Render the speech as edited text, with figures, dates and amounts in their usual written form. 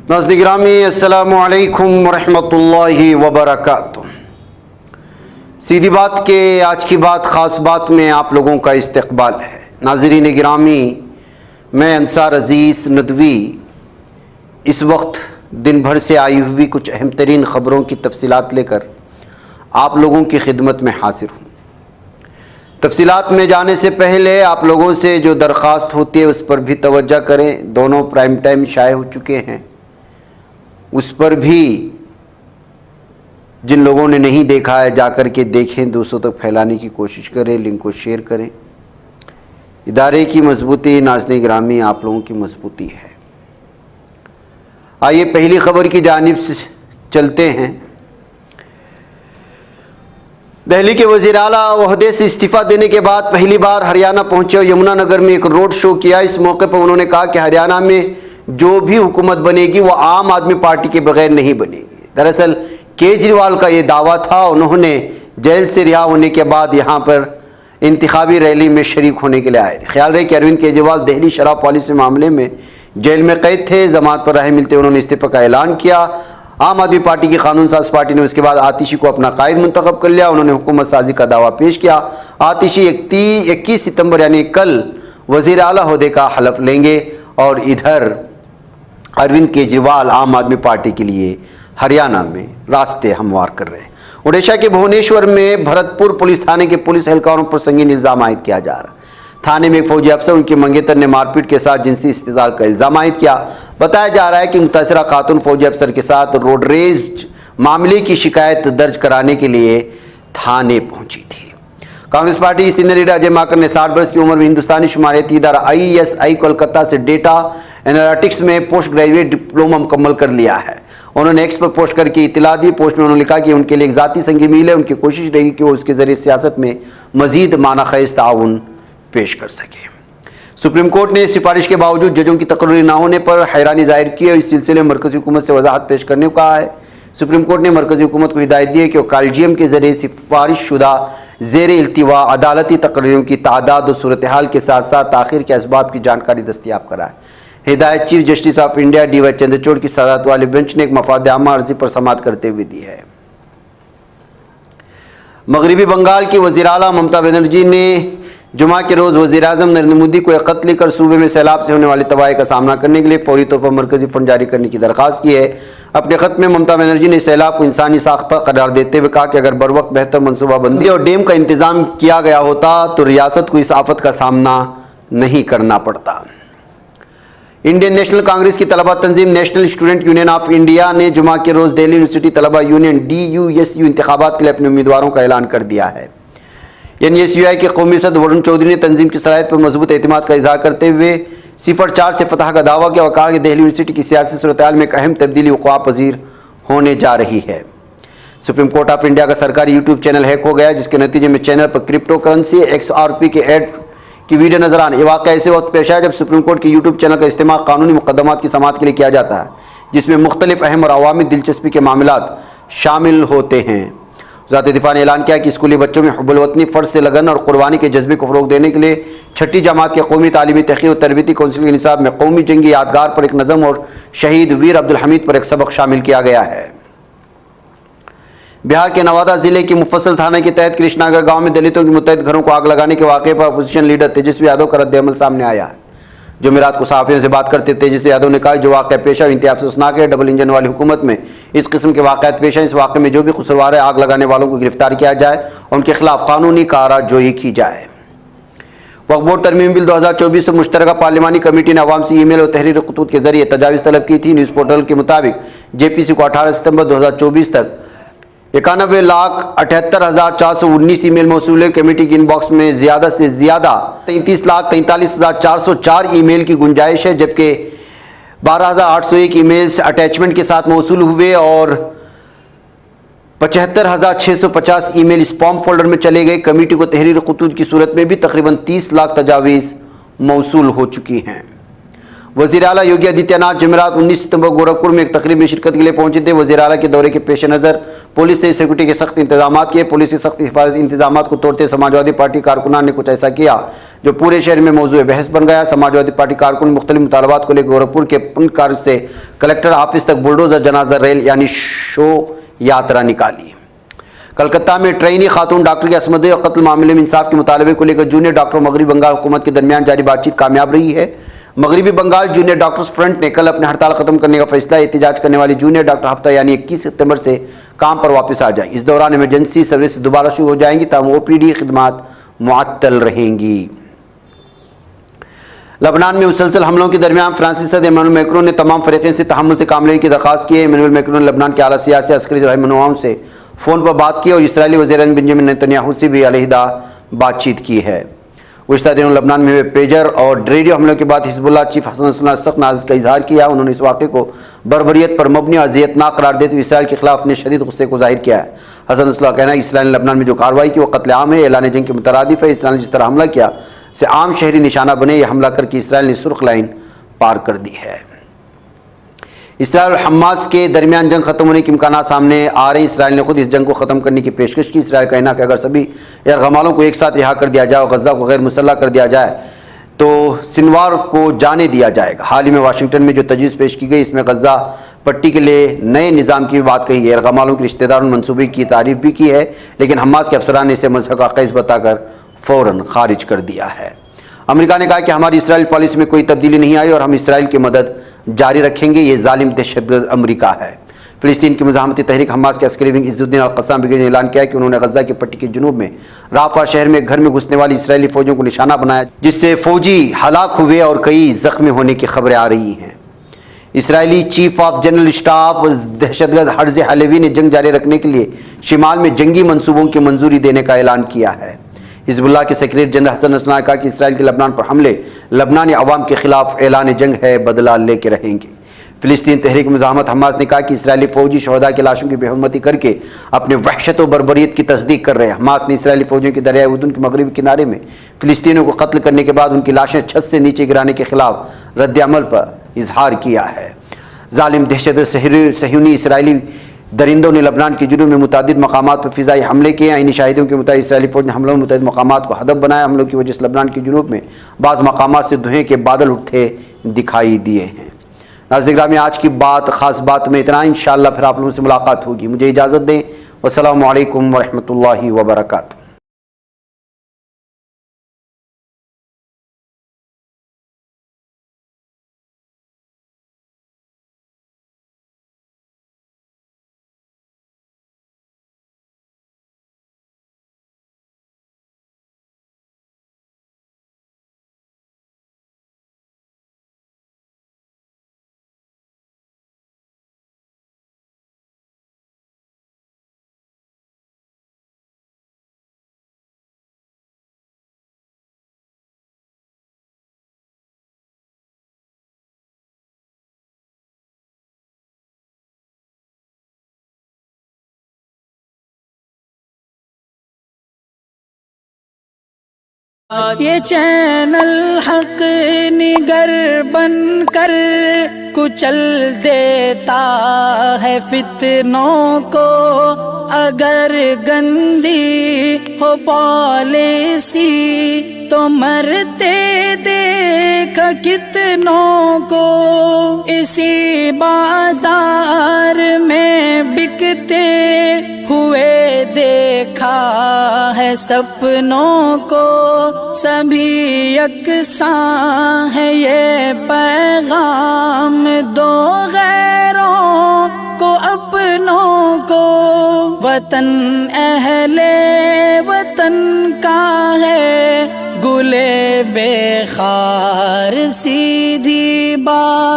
नाज़रीन गिरामी, अस्सलामु अलैकुम वरहमतुल्लाहि वबरकातुहू। सीधी बात के आज की बात ख़ास बात में आप लोगों का इस्तकबाल है। नाज़रीन गिरामी, मैं अंसार अज़ीज़ नदवी इस वक्त दिन भर से आई हुई कुछ अहम तरीन ख़बरों की तफसीलात लेकर आप लोगों की खिदमत में हाजिर हूँ। तफसीलात में जाने से पहले आप लोगों से जो दरख्वास्त होती है उस पर भी तवज्जो करें। दोनों प्राइम टाइम शाये हो चुके हैं, उस पर भी जिन लोगों ने नहीं देखा है जाकर के देखें, दूसरों तक फैलाने की कोशिश करें, लिंक को शेयर करें। इदारे की मजबूती नाज़रीन गिरामी आप लोगों की मजबूती है। आइए पहली खबर की जानिब से चलते हैं। दिल्ली के वज़ीर आला ओहदे से इस्तीफ़ा देने के बाद पहली बार हरियाणा पहुंचे और यमुनानगर में एक रोड शो किया। इस मौके पर उन्होंने कहा कि हरियाणा में जो भी हुकूमत बनेगी वो आम आदमी पार्टी के बगैर नहीं बनेगी। दरअसल केजरीवाल का ये दावा था। उन्होंने जेल से रिहा होने के बाद यहाँ पर इंतखाबी रैली में शरीक होने के लिए आए थे। ख्याल रहे कि अरविंद केजरीवाल दिल्ली शराब पॉलिसी मामले में जेल में कैद थे। जमानत पर राहत मिलते उन्होंने इस्तीफा का ऐलान किया। आम आदमी पार्टी की कानून साज पार्टी ने उसके बाद आतिशी को अपना कायद मुंतखब कर लिया। उन्होंने हुकूमत साजी का दावा पेश किया। आतिशी 21 सितंबर यानी कल वज़ीर आला ओहदे का हलफ लेंगे और इधर अरविंद केजरीवाल आम आदमी पार्टी के लिए हरियाणा में रास्ते हमवार कर रहे हैं। ओडिशा के भुवनेश्वर में भरतपुर पुलिस थाने के पुलिस एहलकारों पर संगीन इल्ज़ाम आयद किया जा रहा है। थाने में एक फौजी अफसर उनके मंगेतर ने मारपीट के साथ जिनसी इस्तेज़ाल का इल्ज़ाम आयद किया। बताया जा रहा है कि मुतासिरा खातून फौजी अफसर के साथ रोड रेज मामले की शिकायत दर्ज कराने के लिए थाने पहुंची थी। कांग्रेस पार्टी की सीनियर लीडर अजय माकन ने 60 वर्ष की उम्र में हिंदुस्तानी शुमारियती इदारा ISI कोलकाता से डेटा एनालिटिक्स में पोस्ट ग्रेजुएट डिप्लोमा मुकम्मल कर लिया है। उन्होंने एक्स पर पोस्ट करके इतला दी। पोस्ट में उन्होंने लिखा कि उनके लिए एक ज़ाती संगी मील है। उनकी कोशिश रहेगी कि वो उसके ज़रिए सियासत में मज़ीद मानाखेज़ ताउन पेश कर सके। सुप्रीम कोर्ट ने सिफारिश के बावजूद जजों की तकर्री न होने पर हैरानी जाहिर की और इस सिलसिले में मरकज़ी हुकूमत से वजाहत पेश करने को कहा है। सुप्रीम कोर्ट ने मरकज़ी हुकूमत को हिदायत दी है कि वो कॉलेजियम के जरिए सिफारिश शुदा ज़ेर इल्तिवा अदालती तकरीरों की तादाद और सूरत हाल के साथ साथ ताख़ीर के असबाब की जानकारी दस्तियाब कराए। हिदायत chief justice of India DY Chandrachud की सदारत वाले बेंच ने एक मफाद आमा अर्जी पर समाअत करते हुए दी है। मगरबी बंगाल की वज़ीर आला ममता बनर्जी ने जुमा के रोज़ वज़ीर आज़म नरेंद्र मोदी को एक खत लिखकर सूबे में सैलाब से होने वाली तबाही का सामना करने के लिए फौरी तौर पर मरकजी फंड जारी करने की दरख्वास्त की है। अपने खत में ममता बनर्जी ने सैलाब को इंसानी साख्ता करार देते हुए कहा कि अगर बर वक्त बेहतर मनसूबाबंदी और डैम का इंतजाम किया गया होता तो रियासत को इस आफत का सामना नहीं करना पड़ता। इंडियन नेशनल कांग्रेस की तलबा तंजीम National Student Union of India ने जुमा के रोज़ दिल्ली यूनिवर्सिटी तलबा यूनियन DUSU इंतखाबात के लिए अपने उम्मीदवारों का ऐलान कर दिया है। NSUI के कौमी सदर वरुण चौधरी ने तंजीम की सलाहियत पर मजबूत एतमाद का इजहार करते हुए 0-4 से फतह का दावा किया और कहा कि दिल्ली यूनिवर्सिटी की सियासी सूरत हाल में एक अहम तब्दीली वक़्वा पज़ीर होने जा रही है। सुप्रीम कोर्ट ऑफ इंडिया का सरकारी यूट्यूब चैनल हैक हो गया, जिसके नतीजे में चैनल पर क्रिप्टो करेंसी XRP के ऐड की वीडियो नजर आने। ये वाक़या ऐसे वक्त पेश आया जब सुप्रीम कोर्ट के यूट्यूब चैनल का इस्तेमाल कानूनी मुकदमात की समाअत के लिए किया जाता है, जिसमें मुख्तलिफ अहम और अवामी दिलचस्पी के मामलात शामिल होते हैं। वज़ारत दिफा ने ऐलान किया कि स्कूली बच्चों में हुब्बुल वतनी, फ़र्ज़ से लगन और कुर्बानी के जज्बे को फ़रोग़ देने के लिए 6ठी जमात के कौमी तालीमी तहक़ीक़ और तरबियती कौंसिल के निसाब में कौमी जंगी यादगार पर एक नज़म और शहीद वीर अब्दुल हमीद पर एक सबक शामिल किया गया है। बिहार के नवादा जिले के मुफस्सिल थाना के तहत कृष्णागर गांव में दलितों के मुतअद्दिद घरों को आग लगाने के वाक़े पर अपोजिशन लीडर तेजस्वी यादव का रद्द अमल सामने आया है। जुमेरात को सहाफ़ियों से बात करते तेजस्वी यादव ने कहा जो वाक़या पेश है इंतहाई अफसोसनाक है। डबल इंजन वाली हुकूमत में इस किस्म के वाक़यात पेश हैं। इस वाक़े में जो भी कसूरवार है आग लगाने वालों को गिरफ्तार किया जाए और उनके खिलाफ कानूनी कार्रवाई की जाए। वक्फ बोर्ड तरमीम बिल 2024 तो मुश्तरका पार्लिमानी कमेटी ने अवाम से ईमेल और तहरीर खतूत के जरिए तजावीज़ तलब की थी। न्यूज़ पोर्टल के मुताबिक JPC को 18 सितंबर 2024 तक 91,78,419 ईमेल मौसूल है। कमेटी की इनबॉक्स में ज़्यादा से ज़्यादा 33,43,404 ईमेल की गुंजाइश है, जबकि 12,801 ईमेल्स अटैचमेंट के साथ मौसूल हुए और 75,650 ईमेल स्पैम फोल्डर में चले गए। कमेटी को तहरीर खतूत की सूरत में भी तकरीबन 30 लाख तजावीज़ मौसूल हो चुकी हैं। वज़ीर आला योगी आदित्यनाथ जुमेरात 19 सितंबर गोरखपुर में एक तकरीब में शिरकत के लिए पहुंचे थे। वज़ीर आला के दौरे के पेश नज़र पुलिस ने सिक्योरिटी के सख्त इंतजाम किए। पुलिस के सख्त हिफाजती इंतजाम को तोड़ते समाजवादी पार्टी कारकुनान ने कुछ ऐसा किया जो पूरे शहर में मौजूद बहस बन गया। समाजवादी पार्टी कारकुन मुख्तलिफ मुतालबात को लेकर गोरखपुर के पुनकार से कलेक्टर ऑफिस तक बुलडोजर जनाजा रेल यानी शो यात्रा निकाली। कलकत्ता में ट्रेनी खातून डॉक्टर के असमदे और कत्ल मामले में इंसाफ के मुतालबे को लेकर जूनियर डॉक्टर मगरबी बंगाल हुकूमत के दरमियान जारी बातचीत कामयाब रही है। मगरबी बंगाल जूनियर डॉक्टर्स फ्रंट ने कल अपनी हड़ताल खत्म करने का फैसला। एहतजाज करने वाली जूनियर डॉक्टर हफ्ता यानी 21 सितंबर से काम पर वापस आ जाए। इस दौरान इमरजेंसी सर्विस दोबारा शुरू हो जाएंगी, तब ओपीडी खिदमात मुअत्तल रहेंगी। लबनान में मुसलसल हमलों के दरमियान फ्रांसीसी सदर इमानुएल मैक्रोन ने तमाम फरीक़ैन से तहम्मुल से काम लेने की दरख्वास्त की है। इमानुएल मैक्रोन ने लबनान के आला सियासी अस्करी रहनुमाओं से फ़ोन पर बात की और इसराइली वज़ीर बेंजामिन नेतन्याहू से भी अलहदा बातचीत की है। गुज़श्ता दिनों लबनान में हुए पेजर और रेडियो हमलों के बाद हिज़्बुल्लाह चीफ हसन नसरुल्लाह सख्त नाज़ का इजहार किया। उन्होंने इस वाक़े को बर्बरियत पर मबनी और अज़ियतनाक करार देते हुए इसराइल के खिलाफ अपने शदीद गुस्से को जाहिर किया है। हसन नसरुल्लाह का कहना है कि इसराइल ने लबनान में जो कार्रवाई की वो कत्ल आम है, ऐलान जंग के मुतरादिफ है। इसराइल ने जिस तरह हमला किया से आम शहरी निशाना बने, यह हमला करके इसराइल ने सुर्ख लाइन पार कर दी है। इसराइल और हमास के दरमियान जंग खत्म होने के इम्कान सामने आ रहे। इसराइल ने खुद इस जंग को ख़त्म करने की पेशकश की। इसराइल का कहना है कि अगर सभी यरगमालों को एक साथ रिहा कर दिया जाए और गज़ा को गैर मुसल्लह कर दिया जाए तो सिनवार को जाने दिया जाएगा। हाल ही में वाशिंगटन में जो तजवीज़ पेश की गई, इसमें गज़ा पट्टी के लिए नए निज़ाम की बात कही है। यरगमालों के रिश्तेदारों ने मनसूबे की तारीफ भी की है, लेकिन हमास के अफसरान ने इसे मज़हब का क़ैस बताकर फ़ौरन खारिज कर दिया है। अमेरिका ने कहा कि हमारी इसराइल पॉलिसी में कोई तब्दीली नहीं आई और हम इसराइल की मदद जारी रखेंगे। ये जालिम दहशतगर्द अमेरिका है। फ़िलिस्तीन की मुज़ाहमती तहरीक हमास के Askari wing Izzuddin al Qassam brigade ने ऐलान किया है कि उन्होंने गज़ा की पट्टी के जुनूब में राफ़ा शहर में घर में घुसने वाली इसराइली फ़ौजियों को निशाना बनाया, जिससे फ़ौजी हलाक हुए और कई ज़ख्मी होने की खबरें आ रही हैं। इसराइली चीफ ऑफ जनरल स्टाफ दहशतगर्द हर्ज़ हलेवी ने जंग जारी रखने के लिए शिमाल में जंगी मंसूबों की मंजूरी देने का ऐलान किया है। हिज़्बुल्लाह के सेक्रेटरी जनरल हसन नसरुल्लाह ने कहा कि इसराइल के लबनान पर हमले लबनानी अवाम के खिलाफ ऐलान जंग है, बदला लेके रहेंगे। फ़िलिस्तीन तहरीक मुज़ाहमत हमास ने कहा कि इसराइली फ़ौजी शहदा की लाशों की बेहुरमती करके अपने वहशत व बर्बरियत की तस्दीक कर रहे हैं। हमास ने इसराइली फ़ौजियों के दरियाए उर्दुन के मगरबी किनारे में फ़िलिस्तीनियों को कत्ल करने के बाद उनकी लाशें छत से नीचे गिराने के खिलाफ रद्द-ए-अमल पर इजहार किया है। जालिम दहशत सह्यूनी इसराइली दरिंदों ने लबनान के जुनूब में मुतादिद मकामात पर फ़िज़ाई हमले किए। आईनी शाहिदों के मुताबिक इसराइली फ़ौज ने हमलों में मुतादिद मकामात को हदफ बनाया। हमलों की वजह से लबनान के जुनूब में बाज़ मकामात से धुएँ के बादल उठते दिखाई दिए हैं। नाज़रीन ग्रामी, आज की बात ख़ास बात में इतना। इंशाअल्लाह फिर आप लोगों से मुलाकात होगी। मुझे इजाज़त दें। वस्सलामु अलैकुम वरहमतुल्लाहि वबरकातुहू। ये चैनल हक निगर बन कर कुचल देता है फितनों को। अगर गंदी हो पॉलिसी तो मरते देख कितनों को। इसी बाजार में बिकते हुए देखा है सपनों को। सभी यकसां है ये पैगाम दो गैरों को अपनों को। वतन अहले वतन का है गुले बेखार सीधी बात।